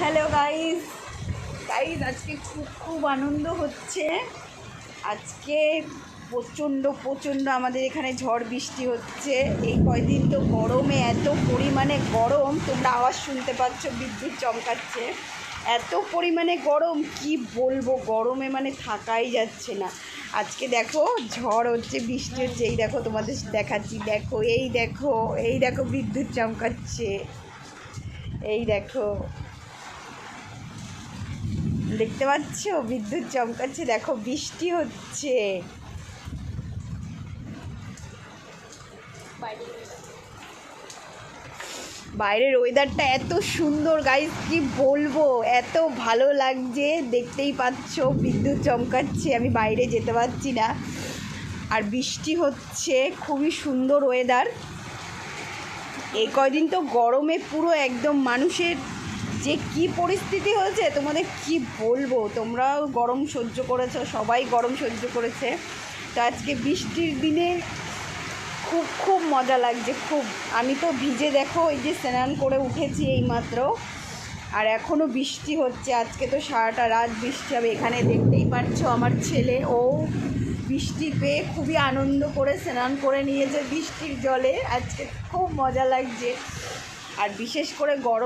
Hello guys guys আজকে খুব আনন্দ হচ্ছে। আজকে প্রচণ্ড আমাদের এখানে ঝড় বৃষ্টি হচ্ছে। এই কয়দিন তো গরমে এত পরিমাণে গরম, তোমরা আওয়াজ শুনতে পাচ্ছ, বিদ্যুৎ চমকাচ্ছে। এত পরিমাণে গরম কি বলবো, গরমে মানে থাকাই যাচ্ছে না। আজকে দেখো ঝড় হচ্ছে, বৃষ্টি হচ্ছে। এই দেখো তোমাদের দেখাচ্ছি, দেখো এই দেখো বিদ্যুৎ চমকাচ্ছে, এই দেখো দেখতে পাচ্ছ বিদ্যুৎ চমকাচ্ছে, দেখো বৃষ্টি হচ্ছে। বাইরের ওয়েদারটা এত সুন্দর গাইস, কি বলবো, এত ভালো লাগছে। দেখতেই পাচ্ছ বিদ্যুৎ চমকাচ্ছে, আমি বাইরে যেতে পারছি না, আর বৃষ্টি হচ্ছে। খুবই সুন্দর ওয়েদার। এই কয়দিন তো গরমে পুরো একদম মানুষের যে কি পরিস্থিতি হয়েছে তোমাদের কি বলবো। তোমরাও গরম সহ্য করেছো, সবাই গরম সহ্য করেছে। তো আজকে বৃষ্টির দিনে খুব মজা লাগছে খুব। আমি তো ভিজে, দেখো এই যে স্নান করে উঠেছি এইমাত্র, আর এখনও বৃষ্টি হচ্ছে। আজকে তো সারাটা রাত বৃষ্টি হবে। এখানে দেখতেই পাচ্ছ আমার ছেলে, ও বৃষ্টি পেয়ে খুবই আনন্দ করে স্নান করে নিয়েছে বৃষ্টির জলে। আজকে খুব মজা লাগছে। আর বিশেষ করে গরম